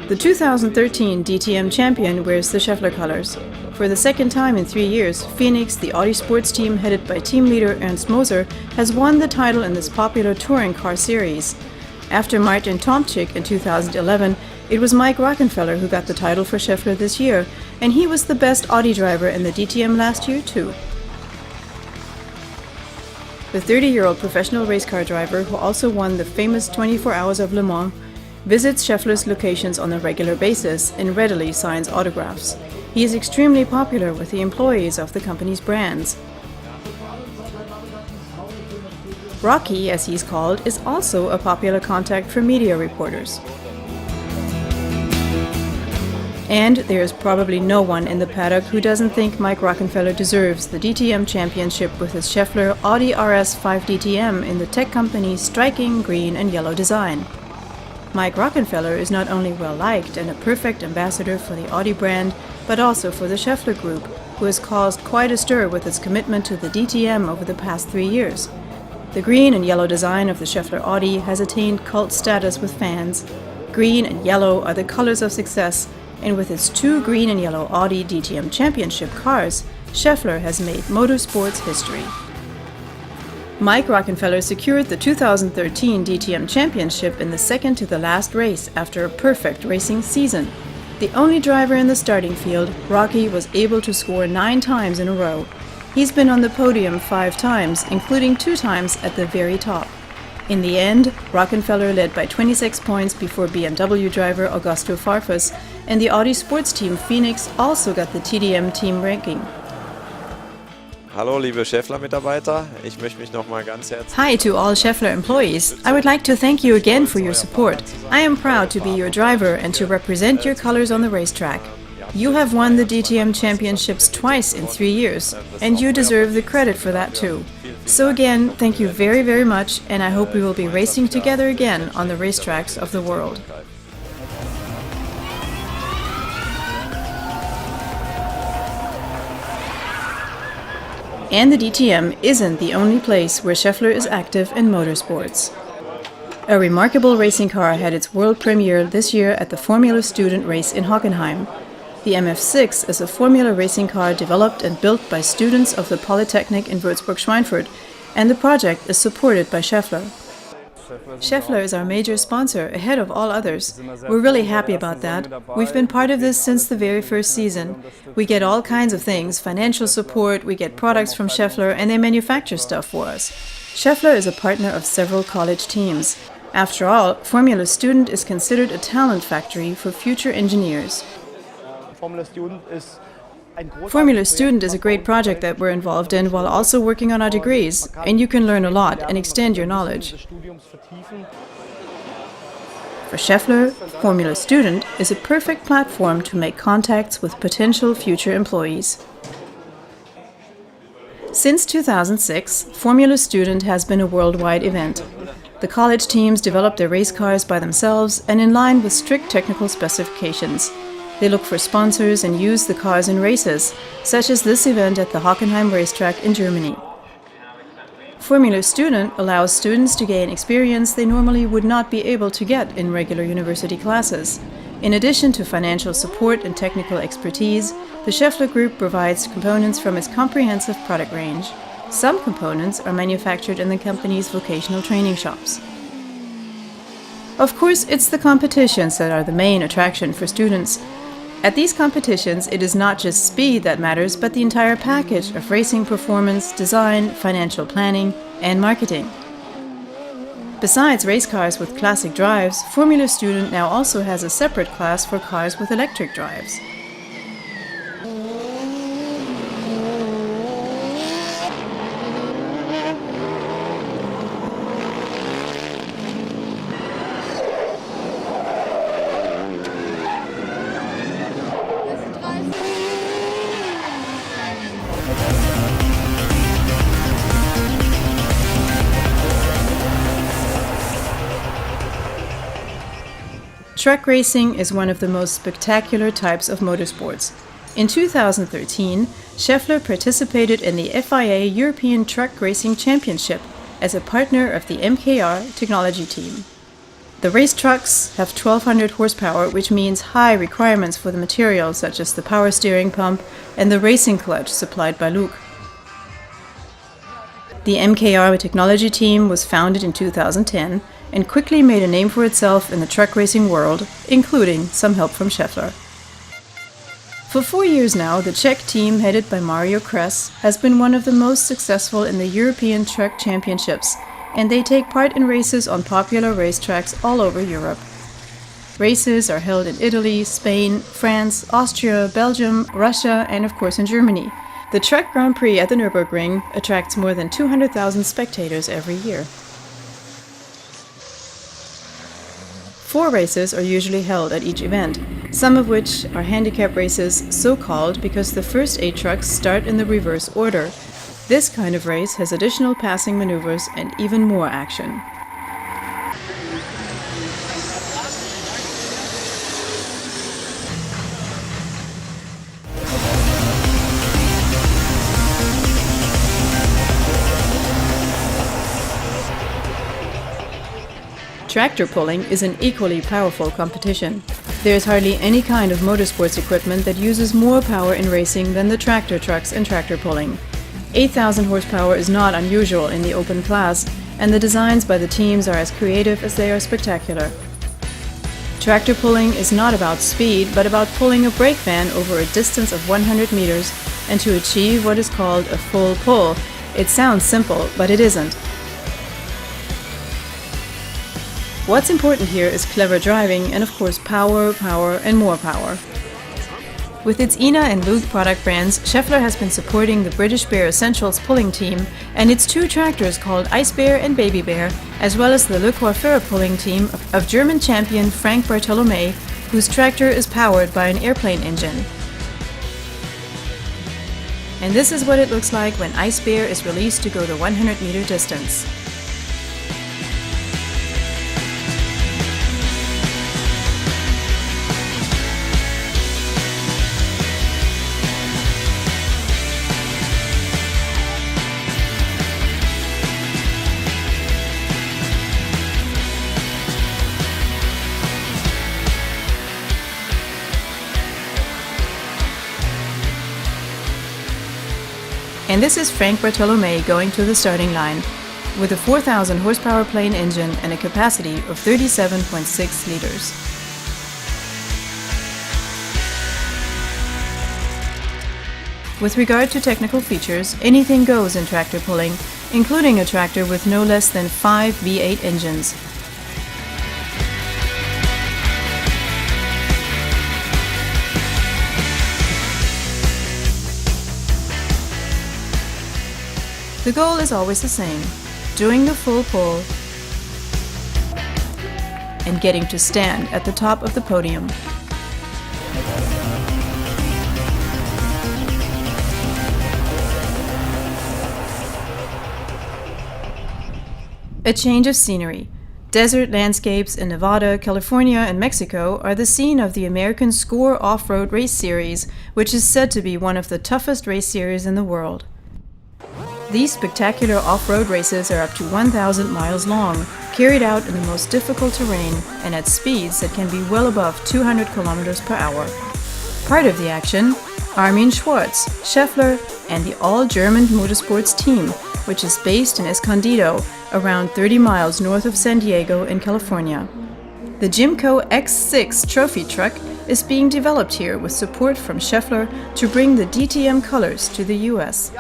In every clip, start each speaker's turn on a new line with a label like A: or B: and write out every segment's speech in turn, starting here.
A: The 2013 DTM champion wears the Schaeffler colors. For the second time in 3 years, Phoenix, the Audi sports team headed by team leader Ernst Moser, has won the title in this popular touring car series. After Martin Tomczyk in 2011, it was Mike Rockenfeller who got the title for Schaeffler this year, and he was the best Audi driver in the DTM last year too. The 30-year-old professional race car driver, who also won the famous 24 Hours of Le Mans, visits Schaeffler's locations on a regular basis and readily signs autographs. He is extremely popular with the employees of the company's brands. Rocky, as he's called, is also a popular contact for media reporters. And there is probably no one in the paddock who doesn't think Mike Rockenfeller deserves the DTM championship with his Schaeffler Audi RS5 DTM in the tech company's striking green and yellow design. Mike Rockenfeller is not only well-liked and a perfect ambassador for the Audi brand, but also for the Schaeffler Group, who has caused quite a stir with its commitment to the DTM over the past 3 years. The green and yellow design of the Schaeffler Audi has attained cult status with fans. Green and yellow are the colors of success, and with its 2 green and yellow Audi DTM championship cars, Schaeffler has made motorsports history. Mike Rockenfeller secured the 2013 DTM championship in the second to the last race after a perfect racing season. The only driver in the starting field, Rocky was able to score 9 times in a row. He's been on the podium 5 times, including 2 times at the very top. In the end, Rockenfeller led by 26 points before BMW driver Augusto Farfus, and the Audi sports team Phoenix also got the TDM team ranking.
B: Hallo liebe Schaeffler-Mitarbeiter, ich möchte mich noch mal ganz herzlich.
A: Hi to all Schaeffler employees. I would like to thank you again for your support. I am proud to be your driver and to represent your colors on the racetrack. You have won the DTM championships twice in 3 years, and you deserve the credit for that too. So again, thank you very, very much, and I hope we will be racing together again on the racetracks of the world. And the DTM isn't the only place where Schaeffler is active in motorsports. A remarkable racing car had its world premiere this year at the Formula Student race in Hockenheim. The MF6 is a Formula racing car developed and built by students of the Polytechnic in Würzburg-Schweinfurt, and the project is supported by Schaeffler. Schaeffler is our major sponsor, ahead of all others. We're really happy about that. We've been part of this since the very first season. We get all kinds of things, financial support, we get products from Schaeffler, and they manufacture stuff for us. Schaeffler is a partner of several college teams. After all, Formula Student is considered a talent factory for future engineers. Formula Student is a great project that we're involved in while also working on our degrees, and you can learn a lot and extend your knowledge. For Schaeffler, Formula Student is a perfect platform to make contacts with potential future employees. Since 2006, Formula Student has been a worldwide event. The college teams develop their race cars by themselves and in line with strict technical specifications. They look for sponsors and use the cars in races, such as this event at the Hockenheim racetrack in Germany. Formula Student allows students to gain experience they normally would not be able to get in regular university classes. In addition to financial support and technical expertise, the Schaeffler Group provides components from its comprehensive product range. Some components are manufactured in the company's vocational training shops. Of course, it's the competitions that are the main attraction for students. At these competitions, it is not just speed that matters, but the entire package of racing performance, design, financial planning, and marketing. Besides race cars with classic drives, Formula Student now also has a separate class for cars with electric drives. Truck racing is one of the most spectacular types of motorsports. In 2013, Schaeffler participated in the FIA European Truck Racing Championship as a partner of the MKR technology team. The race trucks have 1200 horsepower, which means high requirements for the materials such as the power steering pump and the racing clutch supplied by Luke. The MKR technology team was founded in 2010 and quickly made a name for itself in the truck racing world, including some help from Schaeffler. For 4 years now, the Czech team headed by Mario Kres has been one of the most successful in the European Truck Championships, and they take part in races on popular racetracks all over Europe. Races are held in Italy, Spain, France, Austria, Belgium, Russia, and of course in Germany. The Truck Grand Prix at the Nürburgring attracts more than 200,000 spectators every year. 4 races are usually held at each event, some of which are handicap races, so-called because the first 8 trucks start in the reverse order. This kind of race has additional passing maneuvers and even more action. Tractor pulling is an equally powerful competition. There is hardly any kind of motorsports equipment that uses more power in racing than the tractor trucks and tractor pulling. 8,000 horsepower is not unusual in the open class, and the designs by the teams are as creative as they are spectacular. Tractor pulling is not about speed, but about pulling a brake van over a distance of 100 meters and to achieve what is called a full pull. It sounds simple, but it isn't. What's important here is clever driving and of course power, power and more power. With its Ina and Luke product brands, Schaeffler has been supporting the British Bear Essentials pulling team and its 2 tractors called Ice Bear and Baby Bear, as well as the Le Coiffeur pulling team of German champion Frank Bartolomei, whose tractor is powered by an airplane engine. And this is what it looks like when Ice Bear is released to go the 100-meter distance. And this is Frank Bartolomei going to the starting line with a 4,000 horsepower plane engine and a capacity of 37.6 liters. With regard to technical features, anything goes in tractor pulling, including a tractor with no less than 5 V8 engines. The goal is always the same: doing the full pull and getting to stand at the top of the podium. A change of scenery. Desert landscapes in Nevada, California, and Mexico are the scene of the American Score Off-Road Race Series, which is said to be one of the toughest race series in the world. These spectacular off-road races are up to 1,000 miles long, carried out in the most difficult terrain and at speeds that can be well above 200 kilometers per hour. Part of the action, Armin Schwarz, Schaeffler, and the all-German Motorsports team, which is based in Escondido, around 30 miles north of San Diego in California. The Jimco X6 trophy truck is being developed here with support from Schaeffler to bring the DTM colors to the US.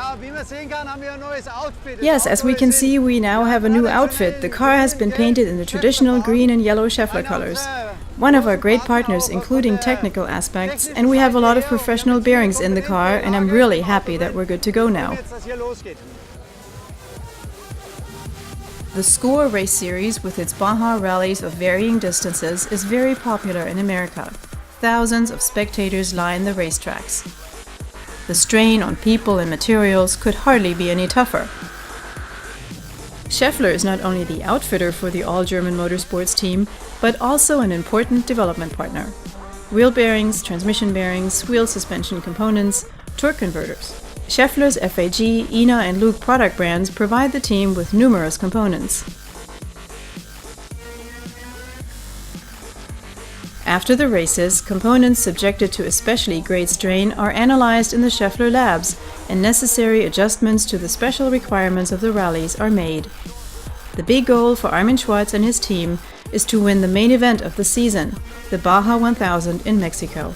A: Yes, as we can see, we now have a new outfit. The car has been painted in the traditional green and yellow Schaeffler colors. One of our great partners, including technical aspects, and we have a lot of professional bearings in the car, and I'm really happy that we're good to go now. The Score race series, with its Baja rallies of varying distances, is very popular in America. Thousands of spectators line the racetracks. The strain on people and materials could hardly be any tougher. Schaeffler is not only the outfitter for the all-German Motorsports team, but also an important development partner. Wheel bearings, transmission bearings, wheel suspension components, torque converters. Schaeffler's FAG, Ina and Luke product brands provide the team with numerous components. After the races, components subjected to especially great strain are analyzed in the Schaeffler labs, and necessary adjustments to the special requirements of the rallies are made. The big goal for Armin Schwarz and his team is to win the main event of the season, the Baja 1000 in Mexico.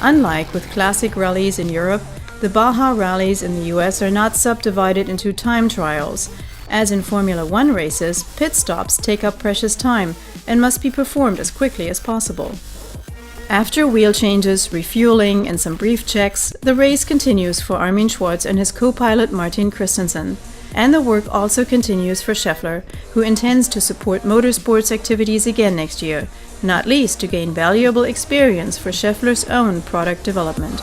A: Unlike with classic rallies in Europe, the Baja rallies in the US are not subdivided into time trials. As in Formula 1 races, pit stops take up precious time and must be performed as quickly as possible. After wheel changes, refueling, and some brief checks, the race continues for Armin Schwarz and his co-pilot Martin Christensen. And the work also continues for Schaeffler, who intends to support motorsports activities again next year, not least to gain valuable experience for Schaeffler's own product development.